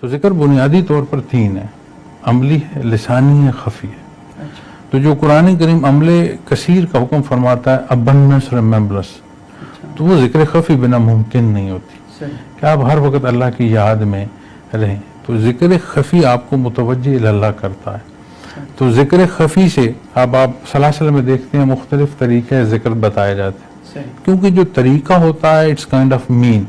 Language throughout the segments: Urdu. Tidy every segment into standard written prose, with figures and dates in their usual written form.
تو ذکر بنیادی طور پر تین ہے، عملی ہے، لسانی ہے، خفی ہے۔ تو جو قرآن کریم عمل کثیر کا حکم فرماتا ہے، ابنس ریممبرنس، تو وہ ذکر خفی بنا ممکن نہیں ہوتی کہ آپ ہر وقت اللہ کی یاد میں رہیں۔ تو ذکر خفی آپ کو متوجہ اللہ کرتا ہے۔ تو ذکر خفی سے اب آپ سلاسل میں دیکھتے ہیں مختلف طریقے ذکر بتائے جاتے ہیں، کیونکہ جو طریقہ ہوتا ہے اٹس کائنڈ آف مین۔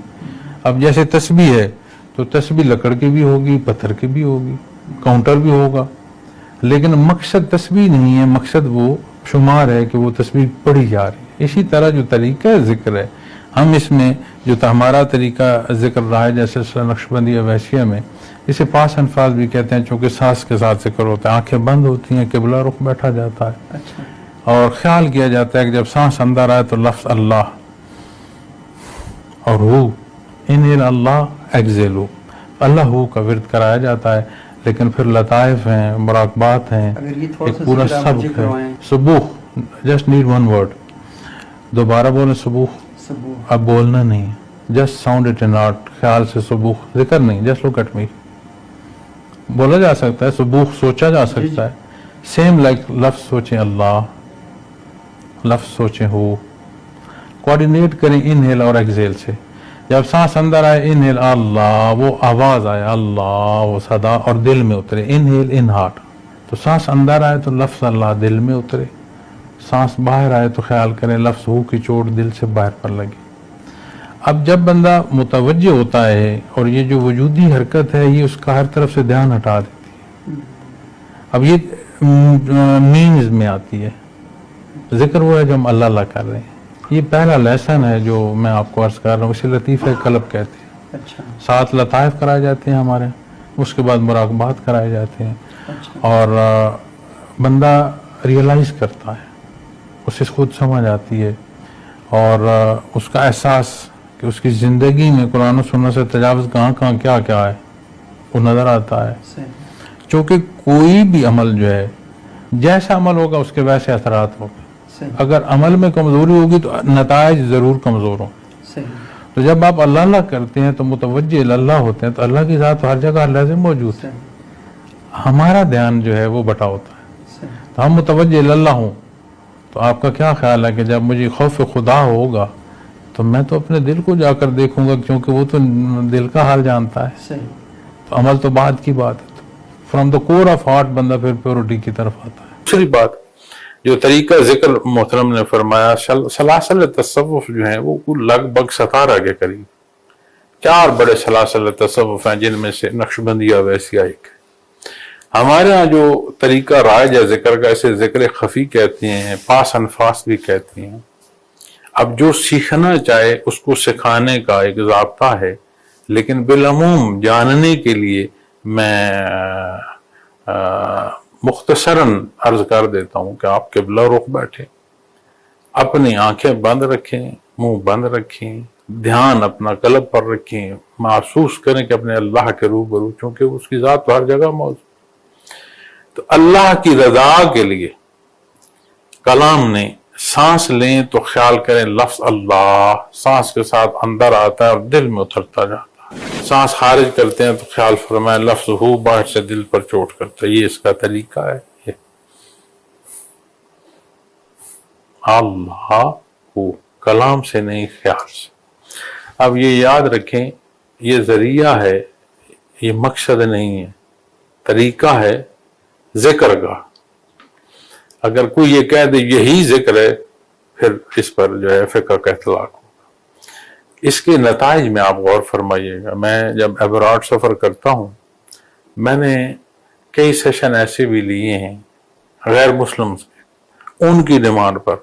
اب جیسے تسبیح ہے تو تسبیح لکڑ کی بھی ہوگی، پتھر کی بھی ہوگی، کاؤنٹر بھی ہوگا، لیکن مقصد تسبیح نہیں ہے، مقصد وہ شمار ہے کہ وہ تسبیح پڑھی جا رہی ہے۔ اسی طرح جو طریقہ ذکر ہے، ہم اس میں جو ہمارا طریقہ ذکر رہا ہے جیسے سلسلہ نقشبندی ویسیہ میں، اسے پاس انفاظ بھی کہتے ہیں، چونکہ سانس کے ساتھ ذکر ہوتا ہے، آنکھیں بند ہوتی ہیں، قبلہ رخ بیٹھا جاتا ہے، اور خیال کیا جاتا ہے کہ جب سانس اندر آئے تو لفظ اللہ اور ہو، انہیل اللہ، ایگزیل ہو، اللہ ہو کا ورد کرایا جاتا ہے۔ لیکن پھر لطائف ہیں، مراقبات ہیں، ایک پورا سبق ہے۔ سبوح، جسٹ نیڈ ون ورڈ، دوبارہ بولیں سبوح، اب بولنا نہیں، just sound it in heart, خیال سے سبوح، ذکر نہیں، جسٹ لک ایٹ می، بولا جا سکتا ہے، سبوح سوچا جا سکتا ہے، سیم لائک لفظ سوچیں اللہ، لفظ سوچیں ہو، کوارڈینیٹ کریں انہیل اور ایگزیل سے۔ جب سانس اندر آئے انہیل اللہ، وہ آواز آئے اللہ، وہ صدا، اور دل میں اترے، انہیل ان ہارٹ۔ تو سانس اندر آئے تو لفظ اللہ دل میں اترے، سانس باہر آئے تو خیال کریں لفظ ہو کی چوٹ دل سے باہر پر لگے۔ اب جب بندہ متوجہ ہوتا ہے اور یہ جو وجودی حرکت ہے یہ اس کا ہر طرف سے دھیان ہٹا دیتی ہے، اب یہ مینز میں آتی ہے، ذکر وہ ہے جو ہم اللہ اللہ کر رہے ہیں۔ یہ پہلا لیسن ہے جو میں آپ کو عرض کر رہا ہوں، اسے لطیفہ قلب کہتے ہیں۔ ساتھ لطائف کرائے جاتے ہیں ہمارے، اس کے بعد مراقبات کرائے جاتے ہیں، اور بندہ ریئلائز کرتا ہے، اسے خود سمجھ آتی ہے، اور اس کا احساس کہ اس کی زندگی میں قرآن و سنت سے تجاوز کہاں کہاں کیا کیا ہے وہ نظر آتا ہے۔ چونکہ کوئی بھی عمل جو ہے، جیسا عمل ہوگا اس کے ویسے اثرات ہوگا۔ اگر عمل میں کمزوری ہوگی تو نتائج ضرور کمزور ہوں۔ تو جب آپ اللہ اللہ کرتے ہیں تو متوجہ اللہ ہوتے ہیں، تو اللہ کی ذات ہر جگہ لازم موجود ہے، ہمارا دھیان جو ہے وہ بٹا ہوتا ہے، تو ہم متوجہ اللہ ہوں۔ تو آپ کا کیا خیال ہے کہ جب مجھے خوف خدا ہوگا تو میں تو اپنے دل کو جا کر دیکھوں گا، کیونکہ وہ تو دل کا حال جانتا ہے، تو عمل تو بعد کی بات ہے۔ From the core of heart بندہ پھر پیورٹی کی طرف آتا ہے۔ دوسری بات جو طریقہ ذکر محترم نے فرمایا، سلاسل تصوف جو ہیں وہ لگ بھگ 17 کے قریب، 4 بڑے سلاسل تصوف ہیں، جن میں سے نقشبندیہ ویسیہ ایک ہے۔ ہمارے ہاں جو طریقہ رائج ہے ذکر کا، اسے ذکر خفی کہتے ہیں، پاس انفاس بھی کہتے ہیں۔ اب جو سیکھنا چاہے اس کو سکھانے کا ایک ضابطہ ہے، لیکن بالعموم جاننے کے لیے میں مختصراً عرض کر دیتا ہوں کہ آپ قبلہ رخ بیٹھیں، اپنی آنکھیں بند رکھیں، منہ بند رکھیں، دھیان اپنا قلب پر رکھیں، محسوس کریں کہ اپنے اللہ کے روبرو، چونکہ اس کی ذات تو ہر جگہ موجود۔ تو اللہ کی رضا کے لیے کلام نے سانس لیں تو خیال کریں لفظ اللہ، سانس کے ساتھ اندر آتا ہے اور دل میں اترتا جاتا ہے۔ سانس خارج کرتے ہیں تو خیال فرمائیں لفظ ہو باہر سے دل پر چوٹ کرتا ہے۔ یہ اس کا طریقہ ہے، یہ اللہ ہو، کلام سے نہیں، خیال سے۔ اب یہ یاد رکھیں، یہ ذریعہ ہے، یہ مقصد نہیں ہے، طریقہ ہے ذکر کا۔ اگر کوئی یہ کہہ دے یہی ذکر ہے، پھر اس پر جو ہے فقہ کا اطلاق ہوگا۔ اس کے نتائج میں آپ غور فرمائیے گا۔ میں جب ابراڈ سفر کرتا ہوں، میں نے کئی سیشن ایسے بھی لیے ہیں غیر مسلمز کے، ان کی ڈیمانڈ پر۔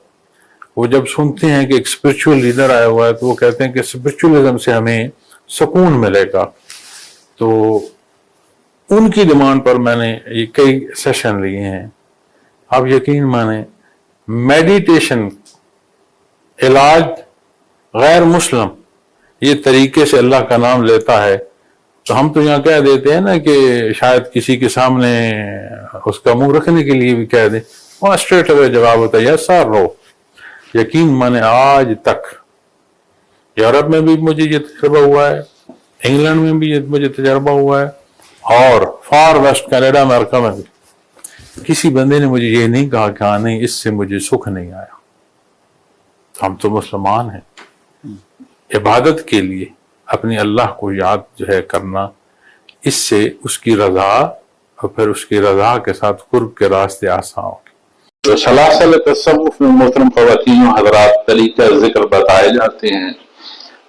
وہ جب سنتے ہیں کہ ایک اسپرچول لیڈر آیا ہوا ہے تو وہ کہتے ہیں کہ اسپرچولزم سے ہمیں سکون ملے گا، تو ان کی ڈیمانڈ پر میں نے یہ کئی سیشن لیے ہیں۔ آپ یقین مانیں، میڈیٹیشن، علاج غیر مسلم یہ طریقے سے اللہ کا نام لیتا ہے، تو ہم تو یہاں کہہ دیتے ہیں نا کہ شاید کسی کے سامنے اس کا منہ رکھنے کے لیے بھی کہہ دیں، وہاں اسٹریٹ اوے جواب ہوتا ہے یس سر رو۔ یقین مانے آج تک یورپ میں بھی مجھے یہ تجربہ ہوا ہے، انگلینڈ میں بھی مجھے تجربہ ہوا ہے، اور فار ویسٹ کینیڈا امریکہ میں بھی کسی بندے نے مجھے یہ نہیں کہا کہ ہاں نہیں اس سے مجھے سکھ نہیں آیا. ہم تو مسلمان ہیں. عبادت کے لیے اپنی اللہ کو یاد جو ہے کرنا، اس سے اس کی رضا اور پھر اس کی رضا کے ساتھ قرب کے راستے آسان ہوں. تو سلاسل تصوف میں محترم خواتین و حضرات طریقہ ذکر بتائے جاتے ہیں.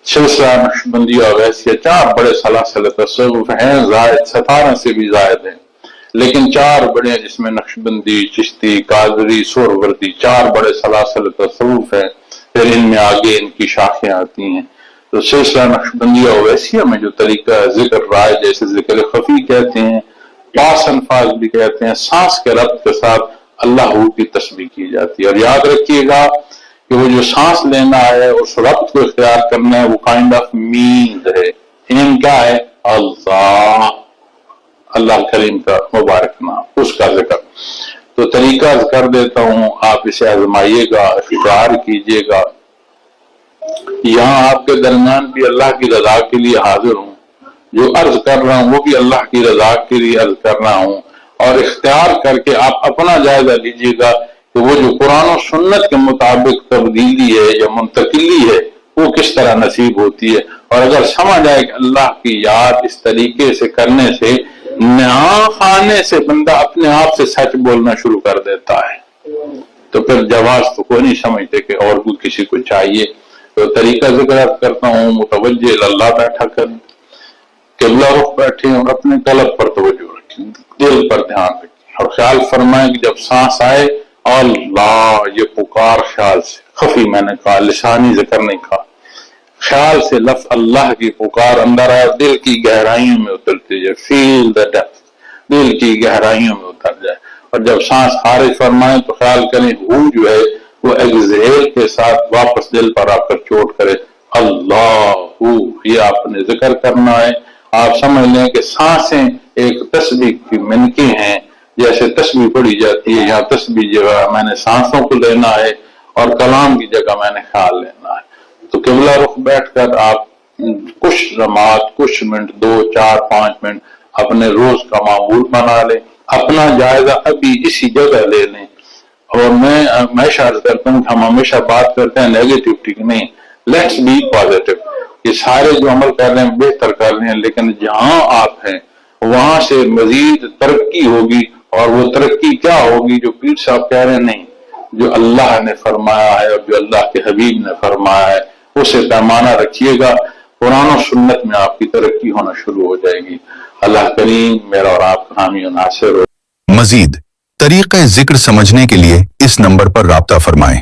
سلسلہ نقشبندی اور ویسے 4 بڑے سلاسل تصوف ہیں، زائد 17 سے بھی زائد ہیں، لیکن 4 بڑے ہیں جس میں نقشبندی، چشتی، قادری، سہروردی 4 بڑے سلاسل تصوف ہیں. پھر ان میں آگے ان کی شاخیں آتی ہیں. تو سلسلہ نقشبندی اور ویسیہ میں جو طریقہ ذکر رائے جیسے ذکر خفی کہتے ہیں، پاس الفاظ بھی کہتے ہیں، سانس کے ربط کے ساتھ اللہ کی تسبیح کی جاتی ہے. اور یاد رکھیے گا کہ وہ جو سانس لینا ہے اس ربط کو اختیار کرنا ہے، وہ کائنڈ آف نیند ہے. ان کیا ہے؟ اللہ، اللہ کریم کا مبارک نام، اس کا ذکر. تو طریقہ کر دیتا ہوں، آپ اسے آزمائیے گا، اختیار کیجیے گا. یہاں آپ کے درمیان بھی اللہ کی رضا کے لیے حاضر ہوں، جو عرض کر رہا ہوں وہ بھی اللہ کی رضا کے لیے عرض کر رہا ہوں. اور اختیار کر کے آپ اپنا جائزہ لیجیے گا کہ وہ جو قرآن و سنت کے مطابق تبدیلی ہے یا منتقلی ہے وہ کس طرح نصیب ہوتی ہے. اور اگر سمجھ آئے کہ اللہ کی یاد اس طریقے سے کرنے سے نہا خانے سے بندہ اپنے آپ سے سچ بولنا شروع کر دیتا ہے، تو پھر جواز تو کوئی نہیں سمجھتے کہ اور کوئی کسی کو چاہیے. تو طریقہ ذکر کرتا ہوں، متوجہ اللہ بیٹھا کریں، قبلہ رخ بیٹھے اور اپنے قلب پر توجہ رکھیں، دل پر دھیان رکھیں اور خیال فرمائیں کہ جب سانس آئے اللہ، یہ پکار خیال سے، خفی میں نے کہا، لسانی ذکر نہیں کہا، خیال سے لفظ اللہ کی پکار اندر آئے، دل کی گہرائیوں میں اترتی جائے. فیل دا ڈیپتھ، دل کی گہرائیوں میں اتر جائے. اور جب سانس خارج فرمائیں تو خیال کریں ہو جو ہے وہ ایگزیل کے ساتھ واپس دل پر آ کر چوٹ کرے. اللہ، یہ آپ نے ذکر کرنا ہے. آپ سمجھ لیں کہ سانسیں ایک تسبیح کی منکیں ہیں، جیسے تسبیح پڑھی جاتی ہے، یہاں تسبیح جگہ میں نے سانسوں کو لینا ہے اور کلام کی جگہ میں نے خیال لینا ہے. تو قبلہ رخ بیٹھ کر آپ کچھ لمحات، کچھ منٹ، 2، 4، 5 منٹ اپنے روز کا معمول بنا لیں، اپنا جائزہ ابھی اسی جگہ لے لیں. اور میں ہمیشہ عرض کرتا ہوں کہ ہم ہمیشہ بات کرتے ہیں نیگیٹیوٹی کی، نہیں، لیٹس بی پازیٹیو. یہ سارے جو عمل کر رہے ہیں بہتر کر رہے ہیں، لیکن جہاں آپ ہیں وہاں سے مزید ترقی ہوگی. اور وہ ترقی کیا ہوگی؟ جو پیر صاحب کہہ رہے ہیں، نہیں، جو اللہ نے فرمایا ہے اور جو اللہ کے حبیب نے فرمایا ہے اسے پیمانہ رکھیے گا. قرآن و سنت میں آپ کی ترقی ہونا شروع ہو جائے گی. اللہ کریم میرا اور آپ کا حامی و ناصر ہو. مزید طریقہ ذکر سمجھنے کے لیے اس نمبر پر رابطہ فرمائیں.